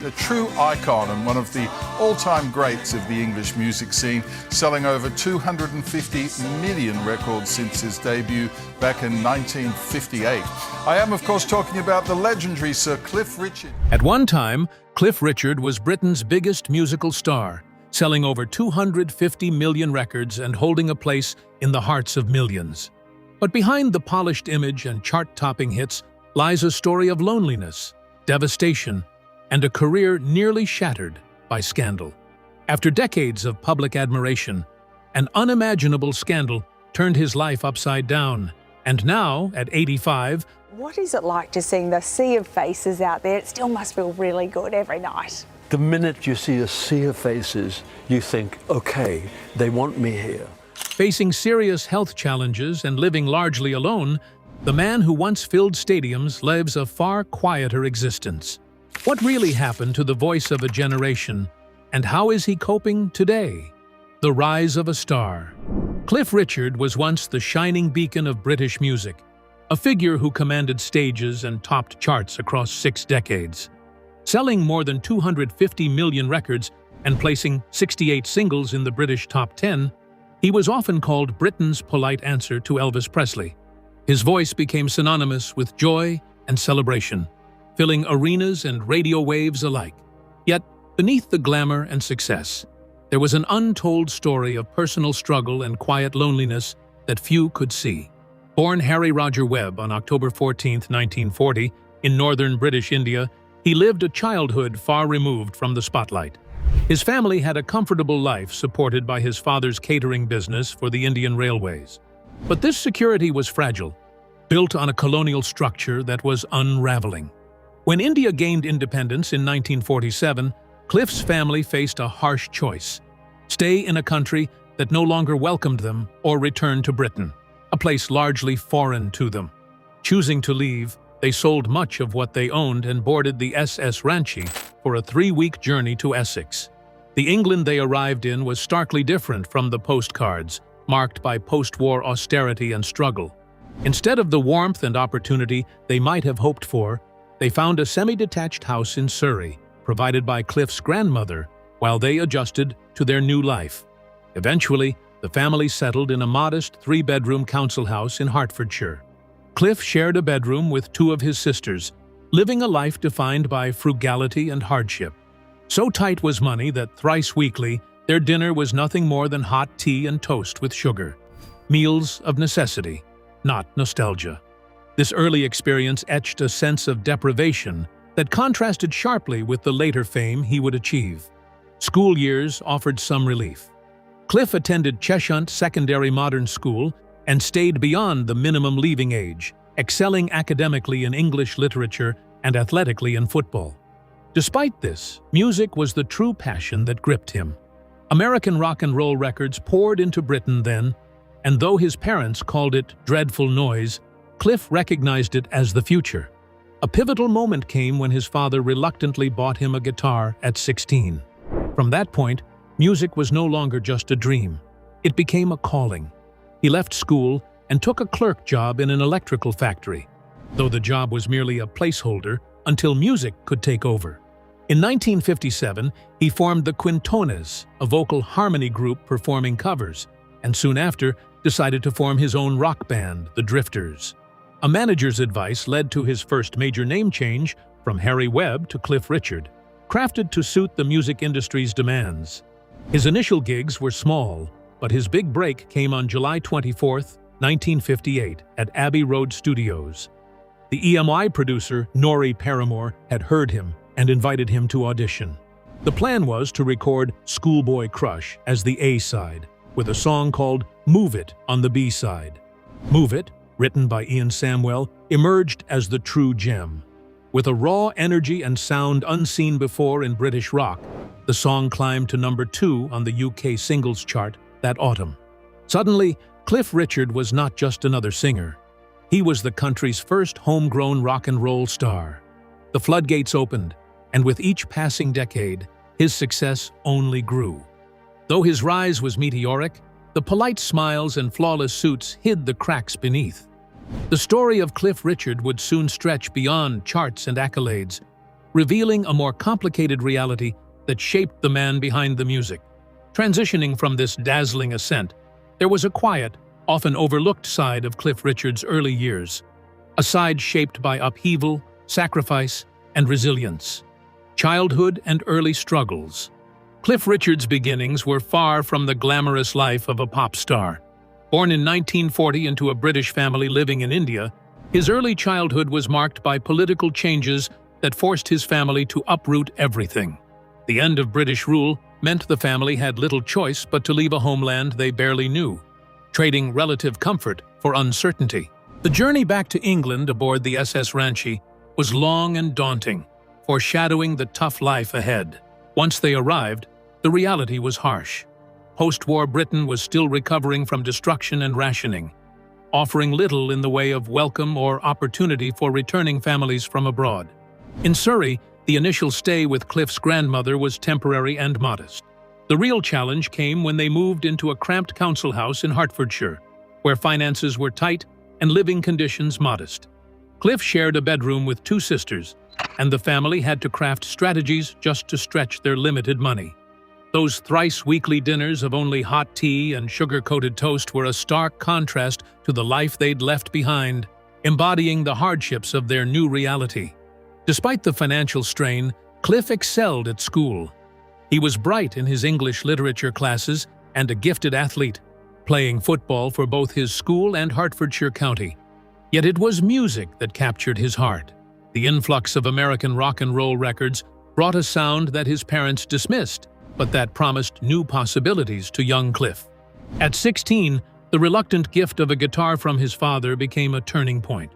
A true icon and one of the all-time greats of the English music scene, selling over 250 million records since his debut back in 1958. I am, of course, talking about the legendary Sir Cliff Richard. At one time, Cliff Richard was Britain's biggest musical star, selling over 250 million records and holding a place in the hearts of millions. But behind the polished image and chart-topping hits lies a story of loneliness, devastation, and a career nearly shattered by scandal. After decades of public admiration, an unimaginable scandal turned his life upside down. And now, at 85, what is it like to seeing the sea of faces out there? It still must feel really good every night. The minute you see a sea of faces, you think, okay, they want me here. Facing serious health challenges and living largely alone, the man who once filled stadiums lives a far quieter existence. What really happened to the voice of a generation, and how is he coping today? The rise of a star. Cliff Richard was once the shining beacon of British music, a figure who commanded stages and topped charts across 6 decades. Selling more than 250 million records and placing 68 singles in the British top 10, he was often called Britain's polite answer to Elvis Presley. His voice became synonymous with joy and celebration, filling arenas and radio waves alike. Yet, beneath the glamour and success, there was an untold story of personal struggle and quiet loneliness that few could see. Born Harry Roger Webb on October 14, 1940, in northern British India, he lived a childhood far removed from the spotlight. His family had a comfortable life supported by his father's catering business for the Indian Railways. But this security was fragile, built on a colonial structure that was unraveling. When India gained independence in 1947, Cliff's family faced a harsh choice: stay in a country that no longer welcomed them or return to Britain, a place largely foreign to them. Choosing to leave, they sold much of what they owned and boarded the SS Ranchi for a 3-week journey to Essex. The England they arrived in was starkly different from the postcards, marked by post-war austerity and struggle. Instead of the warmth and opportunity they might have hoped for, they found a semi-detached house in Surrey, provided by Cliff's grandmother, while they adjusted to their new life. Eventually, the family settled in a modest 3-bedroom council house in Hertfordshire. Cliff shared a bedroom with 2 of his sisters, living a life defined by frugality and hardship. So tight was money that thrice weekly, their dinner was nothing more than hot tea and toast with sugar. Meals of necessity, not nostalgia. This early experience etched a sense of deprivation that contrasted sharply with the later fame he would achieve. School years offered some relief. Cliff attended Cheshunt Secondary Modern School and stayed beyond the minimum leaving age, excelling academically in English literature and athletically in football. Despite this, music was the true passion that gripped him. American rock and roll records poured into Britain then, and though his parents called it dreadful noise, Cliff recognized it as the future. A pivotal moment came when his father reluctantly bought him a guitar at 16. From that point, music was no longer just a dream. It became a calling. He left school and took a clerk job in an electrical factory, though the job was merely a placeholder until music could take over. In 1957, he formed the Quintones, a vocal harmony group performing covers, and soon after decided to form his own rock band, the Drifters. A manager's advice led to his first major name change from Harry Webb to Cliff Richard, crafted to suit the music industry's demands. His initial gigs were small, but his big break came on July 24, 1958, at Abbey Road Studios. The EMI producer, Norrie Paramore, had heard him and invited him to audition. The plan was to record Schoolboy Crush as the A-side, with a song called Move It on the B-side. Move It, written by Ian Samwell, emerged as the true gem. With a raw energy and sound unseen before in British rock, the song climbed to number 2 on the UK singles chart that autumn. Suddenly, Cliff Richard was not just another singer. He was the country's first homegrown rock and roll star. The floodgates opened, and with each passing decade, his success only grew. Though his rise was meteoric, the polite smiles and flawless suits hid the cracks beneath. The story of Cliff Richard would soon stretch beyond charts and accolades. revealing a more complicated reality that shaped the man behind the music. Transitioning from this dazzling ascent, there was a quiet, often overlooked side of Cliff Richard's early years, a side shaped by upheaval, sacrifice, and resilience. Childhood and early struggles. Cliff Richard's beginnings were far from the glamorous life of a pop star. Born in 1940 into a British family living in India, his early childhood was marked by political changes that forced his family to uproot everything. The end of British rule meant the family had little choice but to leave a homeland they barely knew, trading relative comfort for uncertainty. The journey back to England aboard the SS Ranchi was long and daunting, foreshadowing the tough life ahead. Once they arrived, the reality was harsh. Post-war Britain was still recovering from destruction and rationing, offering little in the way of welcome or opportunity for returning families from abroad. In Surrey, the initial stay with Cliff's grandmother was temporary and modest. The real challenge came when they moved into a cramped council house in Hertfordshire, where finances were tight and living conditions modest. Cliff shared a bedroom with two sisters, and the family had to craft strategies just to stretch their limited money. Those thrice-weekly dinners of only hot tea and sugar-coated toast were a stark contrast to the life they'd left behind, embodying the hardships of their new reality. Despite the financial strain, Cliff excelled at school. He was bright in his English literature classes and a gifted athlete, playing football for both his school and Hertfordshire County. Yet it was music that captured his heart. The influx of American rock and roll records brought a sound that his parents dismissed, but that promised new possibilities to young Cliff. At 16, the reluctant gift of a guitar from his father became a turning point.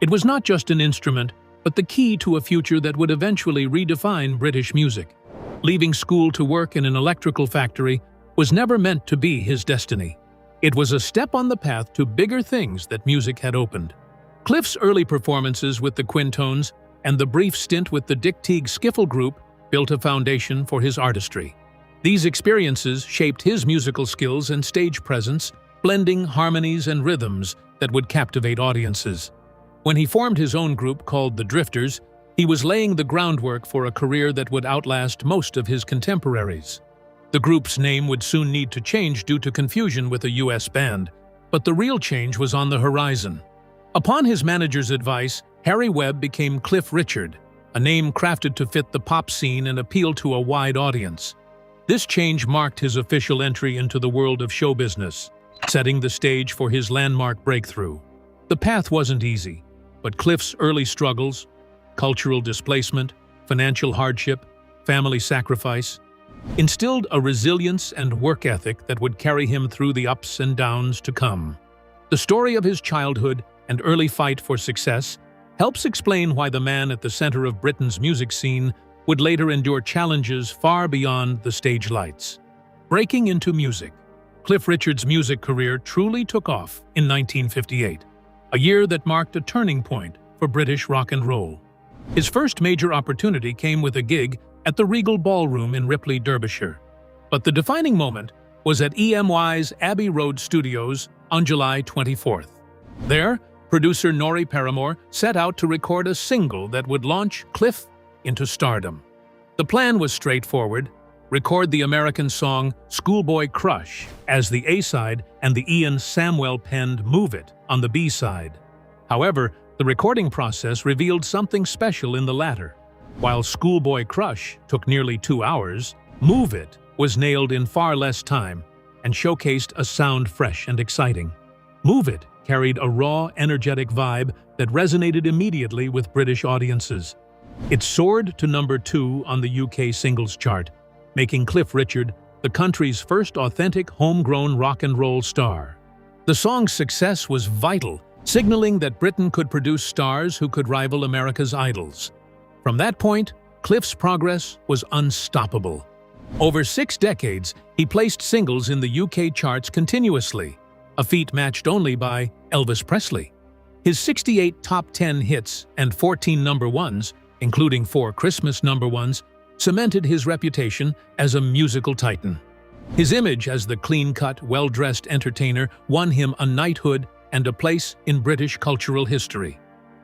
It was not just an instrument, but the key to a future that would eventually redefine British music. Leaving school to work in an electrical factory was never meant to be his destiny. It was a step on the path to bigger things that music had opened. Cliff's early performances with the Quintones and the brief stint with the Dick Teague Skiffle Group built a foundation for his artistry. These experiences shaped his musical skills and stage presence, blending harmonies and rhythms that would captivate audiences. When he formed his own group called the Drifters, he was laying the groundwork for a career that would outlast most of his contemporaries. The group's name would soon need to change due to confusion with a US band, but the real change was on the horizon. Upon his manager's advice, Harry Webb became Cliff Richard, a name crafted to fit the pop scene and appeal to a wide audience. This change marked his official entry into the world of show business, setting the stage for his landmark breakthrough. The path wasn't easy, but Cliff's early struggles, cultural displacement, financial hardship, family sacrifice, instilled a resilience and work ethic that would carry him through the ups and downs to come. The story of his childhood and early fight for success helps explain why the man at the center of Britain's music scene would later endure challenges far beyond the stage lights. Breaking into music. Cliff Richard's music career truly took off in 1958, a year that marked a turning point for British rock and roll. His first major opportunity came with a gig at the Regal Ballroom in Ripley, Derbyshire. But the defining moment was at EMY's Abbey Road Studios on July 24th. There, producer Norrie Paramore set out to record a single that would launch Cliff into stardom. The plan was straightforward: record the American song Schoolboy Crush as the A-side and the Ian Samwell-penned Move It on the B-side. However, the recording process revealed something special in the latter. While Schoolboy Crush took nearly 2 hours, Move It was nailed in far less time and showcased a sound fresh and exciting. Move It carried a raw, energetic vibe that resonated immediately with British audiences. It soared to number 2 on the UK singles chart, making Cliff Richard the country's first authentic homegrown rock and roll star. The song's success was vital, signaling that Britain could produce stars who could rival America's idols. From that point, Cliff's progress was unstoppable. Over 6 decades, he placed singles in the UK charts continuously, a feat matched only by Elvis Presley. His 68 top 10 hits and 14 number ones, including 4 Christmas number ones, cemented his reputation as a musical titan. His image as the clean-cut, well-dressed entertainer won him a knighthood and a place in British cultural history.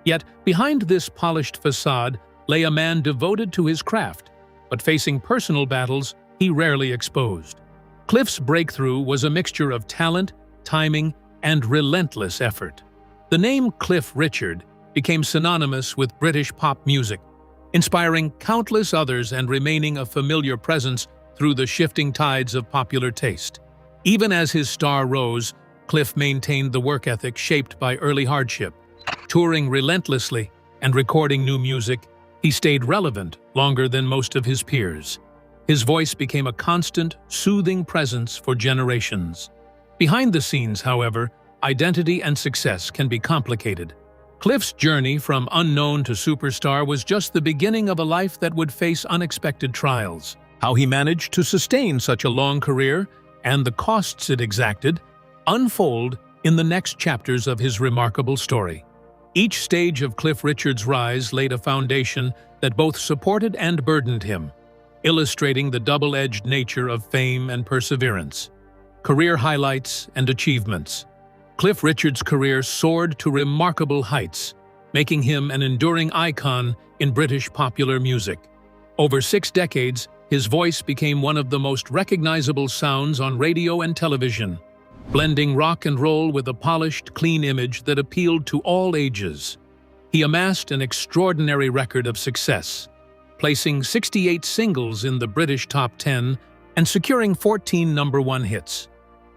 Yet, behind this polished facade lay a man devoted to his craft, but facing personal battles he rarely exposed. Cliff's breakthrough was a mixture of talent, timing, and relentless effort. The name Cliff Richard became synonymous with British pop music, inspiring countless others and remaining a familiar presence through the shifting tides of popular taste. Even as his star rose, Cliff maintained the work ethic shaped by early hardship. Touring relentlessly and recording new music, he stayed relevant longer than most of his peers. His voice became a constant, soothing presence for generations. Behind the scenes, however, identity and success can be complicated. Cliff's journey from unknown to superstar was just the beginning of a life that would face unexpected trials. How he managed to sustain such a long career and the costs it exacted unfold in the next chapters of his remarkable story. Each stage of Cliff Richard's rise laid a foundation that both supported and burdened him, illustrating the double-edged nature of fame and perseverance. Career highlights and achievements. Cliff Richard's career soared to remarkable heights, making him an enduring icon in British popular music. Over 6 decades, his voice became one of the most recognizable sounds on radio and television, blending rock and roll with a polished, clean image that appealed to all ages. He amassed an extraordinary record of success, placing 68 singles in the British top 10 and securing 14 #1 hits.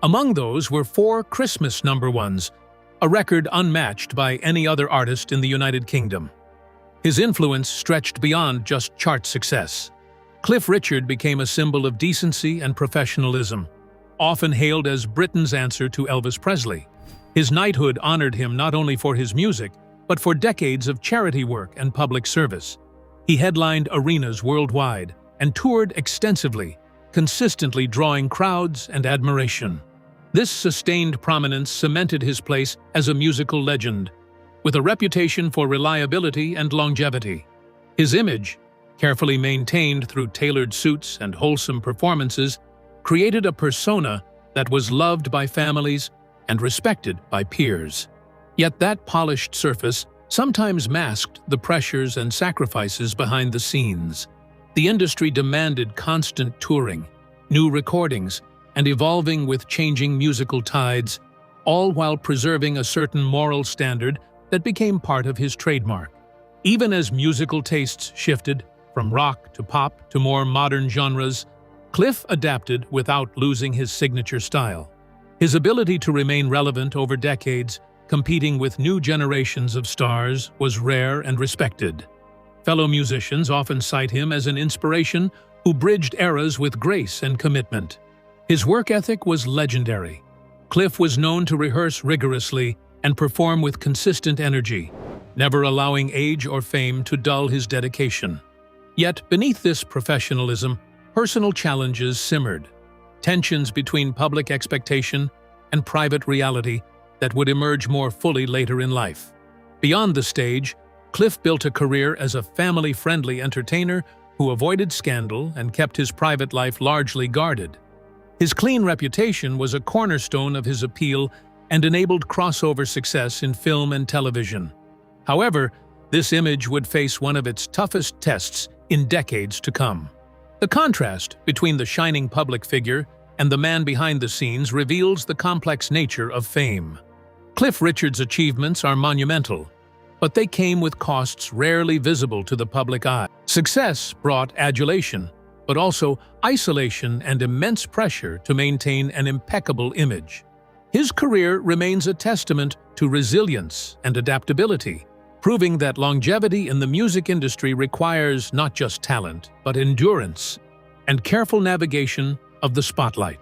Among those were 4 Christmas #1s, a record unmatched by any other artist in the United Kingdom. His influence stretched beyond just chart success. Cliff Richard became a symbol of decency and professionalism, often hailed as Britain's answer to Elvis Presley. His knighthood honored him not only for his music, but for decades of charity work and public service. He headlined arenas worldwide and toured extensively, consistently drawing crowds and admiration. This sustained prominence cemented his place as a musical legend, with a reputation for reliability and longevity. His image, carefully maintained through tailored suits and wholesome performances, created a persona that was loved by families and respected by peers. Yet that polished surface sometimes masked the pressures and sacrifices behind the scenes. The industry demanded constant touring, new recordings, and evolving with changing musical tides, all while preserving a certain moral standard that became part of his trademark. Even as musical tastes shifted from rock to pop to more modern genres, Cliff adapted without losing his signature style. His ability to remain relevant over decades, competing with new generations of stars, was rare and respected. Fellow musicians often cite him as an inspiration who bridged eras with grace and commitment. His work ethic was legendary. Cliff was known to rehearse rigorously and perform with consistent energy, never allowing age or fame to dull his dedication. Yet beneath this professionalism, personal challenges simmered, tensions between public expectation and private reality that would emerge more fully later in life. Beyond the stage, Cliff built a career as a family-friendly entertainer who avoided scandal and kept his private life largely guarded. His clean reputation was a cornerstone of his appeal and enabled crossover success in film and television. However, this image would face one of its toughest tests in decades to come. The contrast between the shining public figure and the man behind the scenes reveals the complex nature of fame. Cliff Richard's achievements are monumental, but they came with costs rarely visible to the public eye. Success brought adulation, but also isolation and immense pressure to maintain an impeccable image. His career remains a testament to resilience and adaptability, proving that longevity in the music industry requires not just talent, but endurance and careful navigation of the spotlight.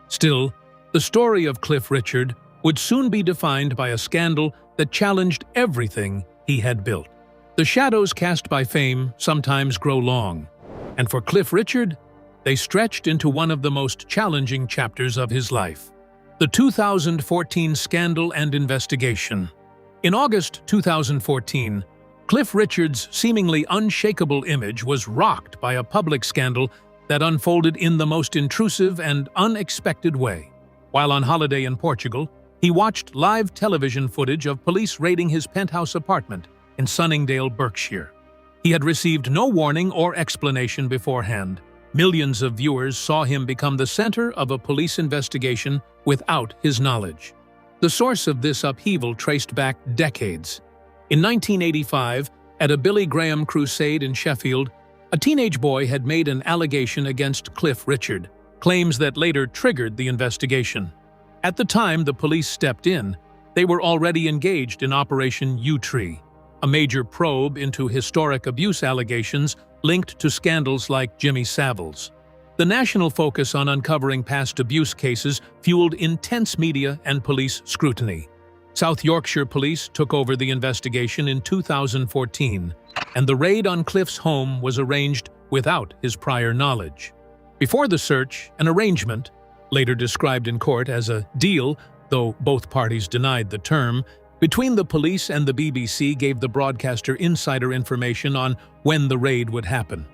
Still, the story of Cliff Richard would soon be defined by a scandal that challenged everything he had built. The shadows cast by fame sometimes grow long, and for Cliff Richard, they stretched into one of the most challenging chapters of his life: the 2014 scandal and investigation. In August 2014, Cliff Richard's seemingly unshakable image was rocked by a public scandal that unfolded in the most intrusive and unexpected way. While on holiday in Portugal, he watched live television footage of police raiding his penthouse apartment in Sunningdale, Berkshire. He had received no warning or explanation beforehand. Millions of viewers saw him become the center of a police investigation without his knowledge. The source of this upheaval traced back decades. In 1985, at a Billy Graham crusade in Sheffield, a teenage boy had made an allegation against Cliff Richard, claims that later triggered the investigation. At the time the police stepped in, they were already engaged in Operation U-Tree, a major probe into historic abuse allegations linked to scandals like Jimmy Savile's. The national focus on uncovering past abuse cases fueled intense media and police scrutiny. South Yorkshire Police took over the investigation in 2014, and the raid on Cliff's home was arranged without his prior knowledge. Before the search, an arrangement, later described in court as a deal, though both parties denied the term, between the police and the BBC gave the broadcaster insider information on when the raid would happen.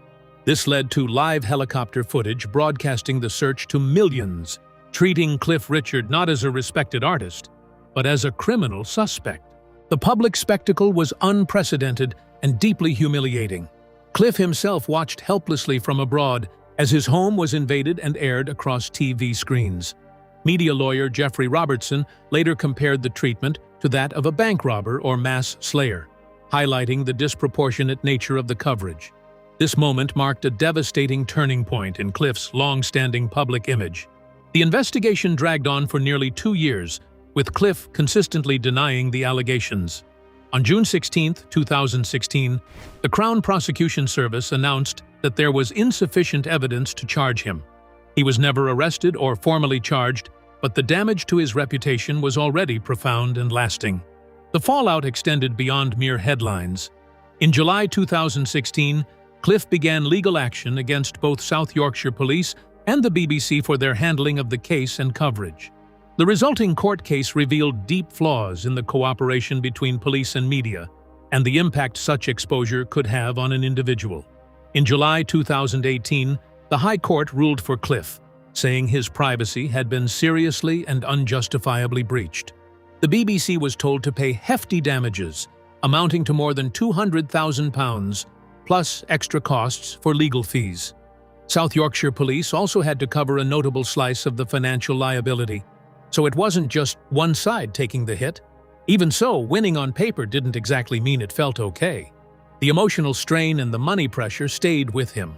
This led to live helicopter footage broadcasting the search to millions, treating Cliff Richard not as a respected artist, but as a criminal suspect. The public spectacle was unprecedented and deeply humiliating. Cliff himself watched helplessly from abroad as his home was invaded and aired across TV screens. Media lawyer Jeffrey Robertson later compared the treatment to that of a bank robber or mass slayer, highlighting the disproportionate nature of the coverage. This moment marked a devastating turning point in Cliff's long-standing public image. The investigation dragged on for nearly 2 years, with Cliff consistently denying the allegations. On June 16, 2016, the Crown Prosecution Service announced that there was insufficient evidence to charge him. He was never arrested or formally charged, but the damage to his reputation was already profound and lasting. The fallout extended beyond mere headlines. In July 2016, Cliff began legal action against both South Yorkshire Police and the BBC for their handling of the case and coverage. The resulting court case revealed deep flaws in the cooperation between police and media, and the impact such exposure could have on an individual. In July 2018, the High Court ruled for Cliff, saying his privacy had been seriously and unjustifiably breached. The BBC was told to pay hefty damages, amounting to more than £200,000, plus extra costs for legal fees. South Yorkshire Police also had to cover a notable slice of the financial liability, so it wasn't just one side taking the hit. Even so, winning on paper didn't exactly mean it felt okay. The emotional strain and the money pressure stayed with him.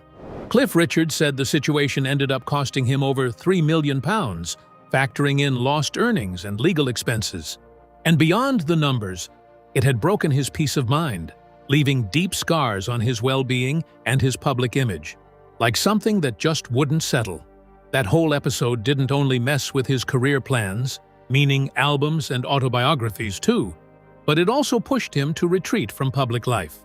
Cliff Richard said the situation ended up costing him over £3 million, factoring in lost earnings and legal expenses. And beyond the numbers, it had broken his peace of mind, leaving deep scars on his well-being and his public image, like something that just wouldn't settle. That whole episode didn't only mess with his career plans, meaning albums and autobiographies too, but it also pushed him to retreat from public life.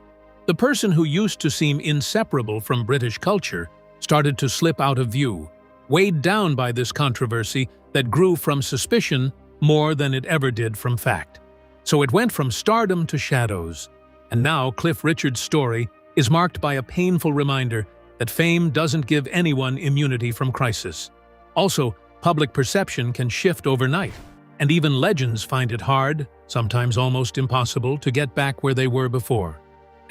The person who used to seem inseparable from British culture started to slip out of view, weighed down by this controversy that grew from suspicion more than it ever did from fact. So it went from stardom to shadows, and now Cliff Richard's story is marked by a painful reminder that fame doesn't give anyone immunity from crisis. Also, public perception can shift overnight, and even legends find it hard, sometimes almost impossible, to get back where they were before.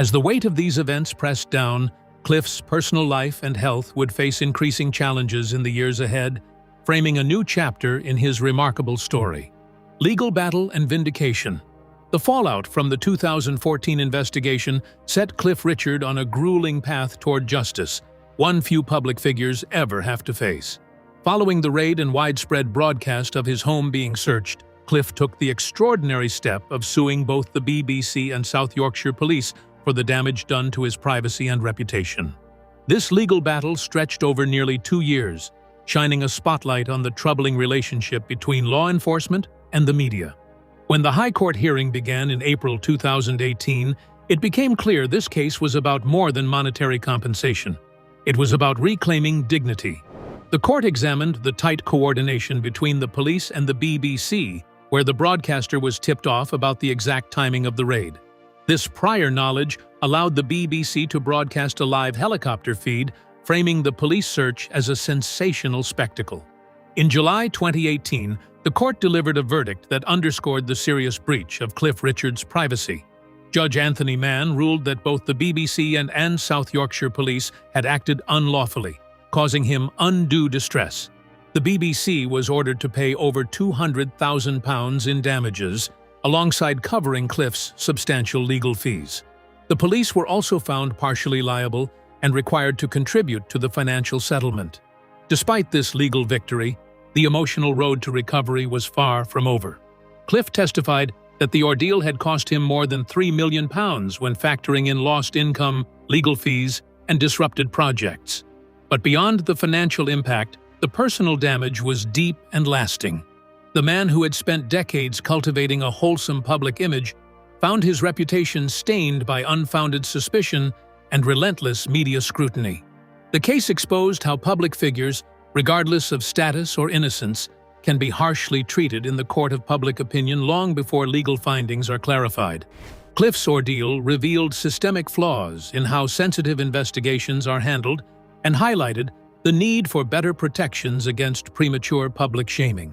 As the weight of these events pressed down, Cliff's personal life and health would face increasing challenges in the years ahead, framing a new chapter in his remarkable story. Legal battle and vindication. The fallout from the 2014 investigation set Cliff Richard on a grueling path toward justice, one few public figures ever have to face. Following the raid and widespread broadcast of his home being searched, Cliff took the extraordinary step of suing both the BBC and South Yorkshire Police for the damage done to his privacy and reputation. This legal battle stretched over nearly 2 years, shining a spotlight on the troubling relationship between law enforcement and the media. When the High Court hearing began in April 2018, it became clear this case was about more than monetary compensation. It was about reclaiming dignity. The court examined the tight coordination between the police and the BBC, where the broadcaster was tipped off about the exact timing of the raid. This prior knowledge allowed the BBC to broadcast a live helicopter feed, framing the police search as a sensational spectacle. In July 2018, the court delivered a verdict that underscored the serious breach of Cliff Richard's privacy. Judge Anthony Mann ruled that both the BBC and South Yorkshire Police had acted unlawfully, causing him undue distress. The BBC was ordered to pay over £200,000 in damages, alongside covering Cliff's substantial legal fees. The police were also found partially liable and required to contribute to the financial settlement. Despite this legal victory, the emotional road to recovery was far from over. Cliff testified that the ordeal had cost him more than £3 million when factoring in lost income, legal fees, and disrupted projects. But beyond the financial impact, the personal damage was deep and lasting. The man who had spent decades cultivating a wholesome public image found his reputation stained by unfounded suspicion and relentless media scrutiny. The case exposed how public figures, regardless of status or innocence, can be harshly treated in the court of public opinion long before legal findings are clarified. Cliff's ordeal revealed systemic flaws in how sensitive investigations are handled and highlighted the need for better protections against premature public shaming.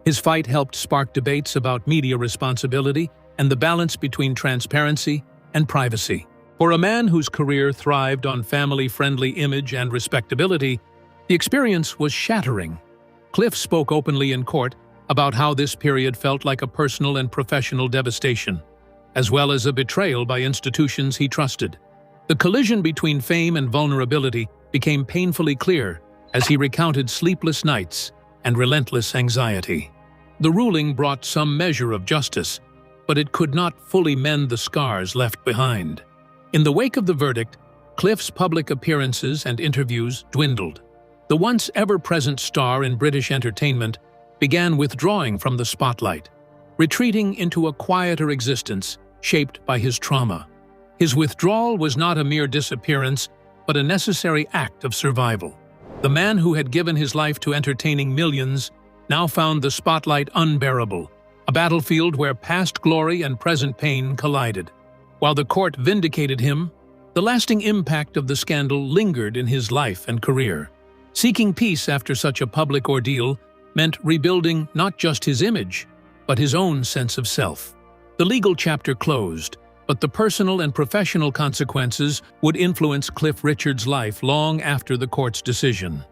His fight helped spark debates about media responsibility and the balance between transparency and privacy. For a man whose career thrived on family-friendly image and respectability, the experience was shattering. Cliff spoke openly in court about how this period felt like a personal and professional devastation, as well as a betrayal by institutions he trusted. The collision between fame and vulnerability became painfully clear as he recounted sleepless nights and relentless anxiety. The ruling brought some measure of justice, but it could not fully mend the scars left behind. In the wake of the verdict, Cliff's public appearances and interviews dwindled. The once ever-present star in British entertainment began withdrawing from the spotlight, retreating into a quieter existence shaped by his trauma. His withdrawal was not a mere disappearance, but a necessary act of survival. The man who had given his life to entertaining millions now found the spotlight unbearable, a battlefield where past glory and present pain collided. While the court vindicated him, the lasting impact of the scandal lingered in his life and career. Seeking peace after such a public ordeal meant rebuilding not just his image, but his own sense of self. The legal chapter closed, but the personal and professional consequences would influence Cliff Richard's life long after the court's decision.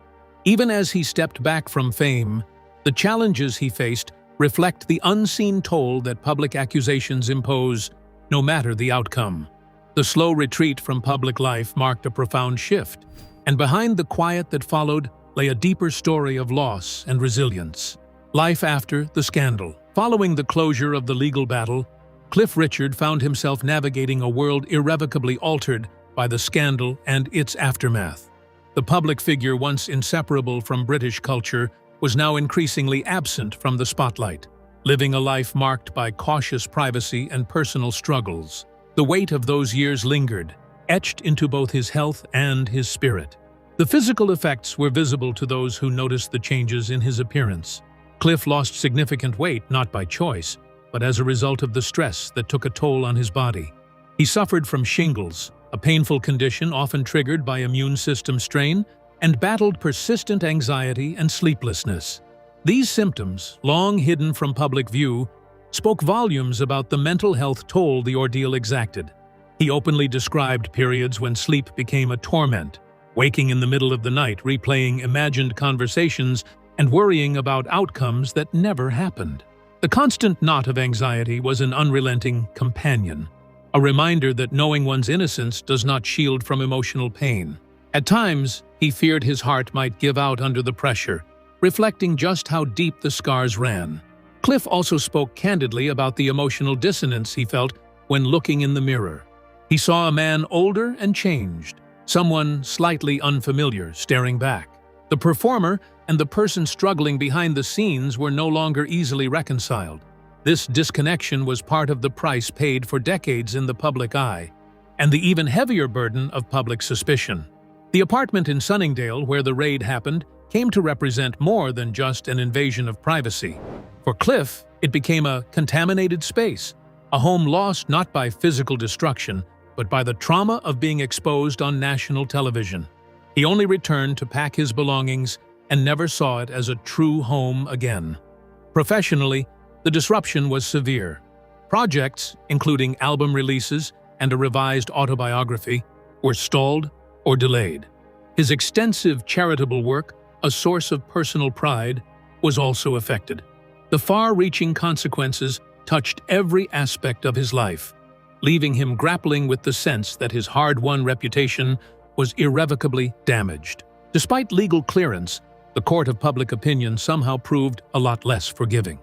Even as he stepped back from fame, the challenges he faced reflect the unseen toll that public accusations impose, no matter the outcome. The slow retreat from public life marked a profound shift, and behind the quiet that followed lay a deeper story of loss and resilience. Life after the scandal. Following the closure of the legal battle, Cliff Richard found himself navigating a world irrevocably altered by the scandal and its aftermath. The public figure once inseparable from British culture was now increasingly absent from the spotlight, living a life marked by cautious privacy and personal struggles. The weight of those years lingered, etched into both his health and his spirit. The physical effects were visible to those who noticed the changes in his appearance. Cliff lost significant weight not by choice, but as a result of the stress that took a toll on his body. He suffered from shingles, a painful condition often triggered by immune system strain, and battled persistent anxiety and sleeplessness. These symptoms, long hidden from public view, spoke volumes about the mental health toll the ordeal exacted. He openly described periods when sleep became a torment, waking in the middle of the night, replaying imagined conversations, and worrying about outcomes that never happened. The constant knot of anxiety was an unrelenting companion, a reminder that knowing one's innocence does not shield from emotional pain. At times, he feared his heart might give out under the pressure, reflecting just how deep the scars ran. Cliff also spoke candidly about the emotional dissonance he felt when looking in the mirror. He saw a man older and changed, someone slightly unfamiliar staring back. The performer and the person struggling behind the scenes were no longer easily reconciled. This disconnection was part of the price paid for decades in the public eye, and the even heavier burden of public suspicion. The apartment in Sunningdale where the raid happened came to represent more than just an invasion of privacy. For Cliff, it became a contaminated space, a home lost not by physical destruction, but by the trauma of being exposed on national television. He only returned to pack his belongings and never saw it as a true home again. Professionally, the disruption was severe. Projects, including album releases and a revised autobiography, were stalled or delayed. His extensive charitable work, a source of personal pride, was also affected. The far-reaching consequences touched every aspect of his life, leaving him grappling with the sense that his hard-won reputation was irrevocably damaged. Despite legal clearance, the court of public opinion somehow proved a lot less forgiving.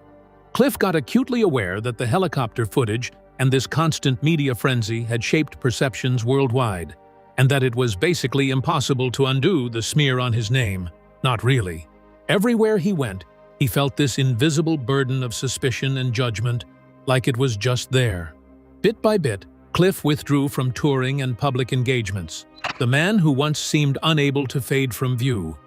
Cliff got acutely aware that the helicopter footage and this constant media frenzy had shaped perceptions worldwide, and that it was basically impossible to undo the smear on his name. Not really. Everywhere he went, he felt this invisible burden of suspicion and judgment, like it was just there. Bit by bit, Cliff withdrew from touring and public engagements. The man who once seemed unable to fade from view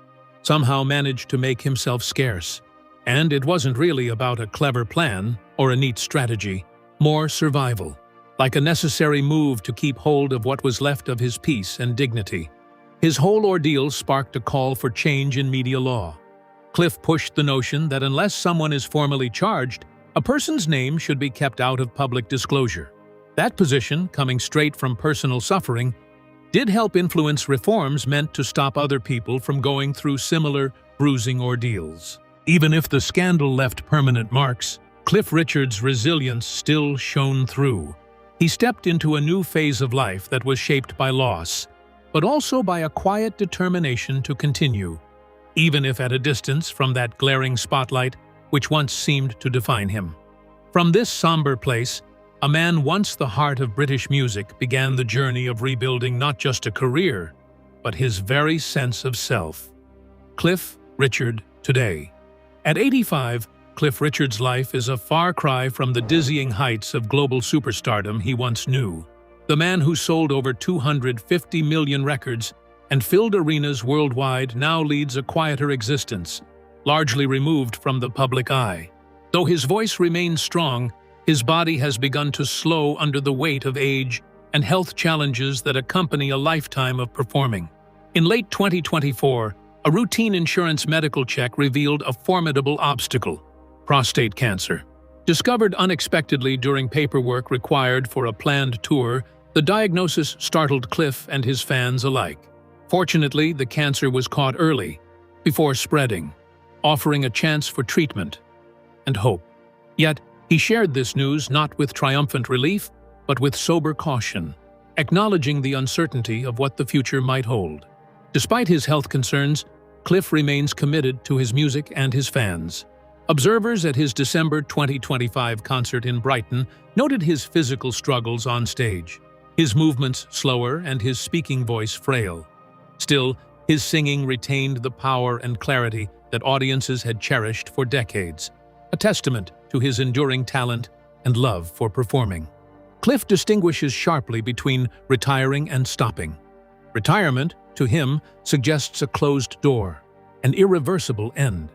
somehow managed to make himself scarce. And it wasn't really about a clever plan or a neat strategy, more survival, like a necessary move to keep hold of what was left of his peace and dignity. His whole ordeal sparked a call for change in media law. Cliff pushed the notion that unless someone is formally charged, a person's name should be kept out of public disclosure. That position, coming straight from personal suffering, did help influence reforms meant to stop other people from going through similar, bruising ordeals. Even if the scandal left permanent marks, Cliff Richard's resilience still shone through. He stepped into a new phase of life that was shaped by loss, but also by a quiet determination to continue, even if at a distance from that glaring spotlight which once seemed to define him. From this somber place, a man once the heart of British music began the journey of rebuilding not just a career, but his very sense of self. Cliff Richard today. At 85, Cliff Richard's life is a far cry from the dizzying heights of global superstardom he once knew. The man who sold over 250 million records and filled arenas worldwide now leads a quieter existence, largely removed from the public eye. Though his voice remains strong, his body has begun to slow under the weight of age and health challenges that accompany a lifetime of performing. In late 2024, a routine insurance medical check revealed a formidable obstacle: prostate cancer. Discovered unexpectedly during paperwork required for a planned tour, the diagnosis startled Cliff and his fans alike. Fortunately, the cancer was caught early, before spreading, offering a chance for treatment and hope. Yet, he shared this news not with triumphant relief, but with sober caution, acknowledging the uncertainty of what the future might hold. Despite his health concerns, Cliff remains committed to his music and his fans. Observers at his December 2025 concert in Brighton noted his physical struggles on stage, his movements slower and his speaking voice frail. Still, his singing retained the power and clarity that audiences had cherished for decades, a testament to his enduring talent and love for performing. Cliff distinguishes sharply between retiring and stopping. Retirement, to him, suggests a closed door, an irreversible end.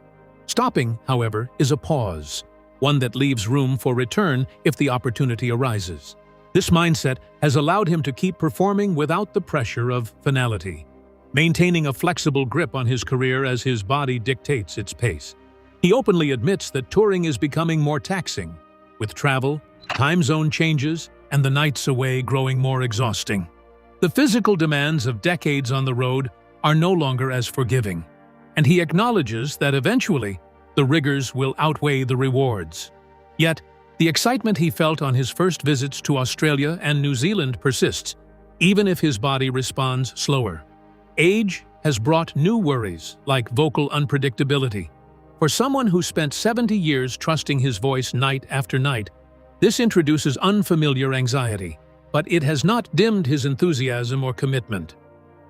Stopping, however, is a pause, one that leaves room for return if the opportunity arises. This mindset has allowed him to keep performing without the pressure of finality, maintaining a flexible grip on his career as his body dictates its pace. He openly admits that touring is becoming more taxing, with travel, time zone changes, and the nights away growing more exhausting. The physical demands of decades on the road are no longer as forgiving, and he acknowledges that eventually the rigors will outweigh the rewards. Yet, the excitement he felt on his first visits to Australia and New Zealand persists, even if his body responds slower. Age has brought new worries, like vocal unpredictability. For someone who spent 70 years trusting his voice night after night, this introduces unfamiliar anxiety, but it has not dimmed his enthusiasm or commitment.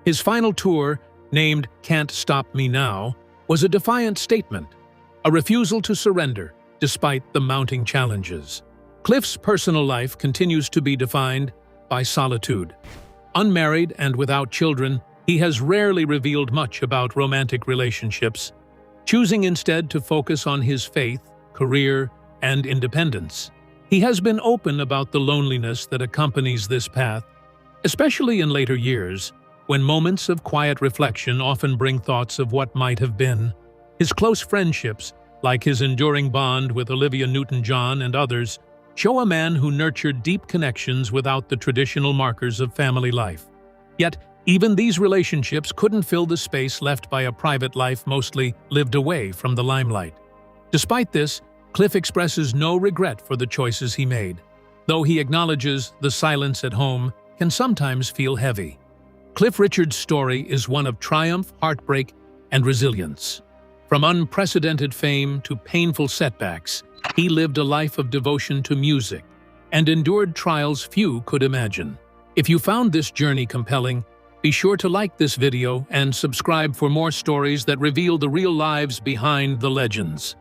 His final tour, named Can't Stop Me Now, was a defiant statement, a refusal to surrender despite the mounting challenges. Cliff's personal life continues to be defined by solitude. Unmarried and without children, he has rarely revealed much about romantic relationships, choosing instead to focus on his faith, career, and independence. He has been open about the loneliness that accompanies this path, especially in later years, when moments of quiet reflection often bring thoughts of what might have been. His close friendships, like his enduring bond with Olivia Newton-John and others, show a man who nurtured deep connections without the traditional markers of family life. Yet, even these relationships couldn't fill the space left by a private life mostly lived away from the limelight. Despite this, Cliff expresses no regret for the choices he made, though he acknowledges the silence at home can sometimes feel heavy. Cliff Richard's story is one of triumph, heartbreak, and resilience. From unprecedented fame to painful setbacks, he lived a life of devotion to music and endured trials few could imagine. If you found this journey compelling, be sure to like this video and subscribe for more stories that reveal the real lives behind the legends.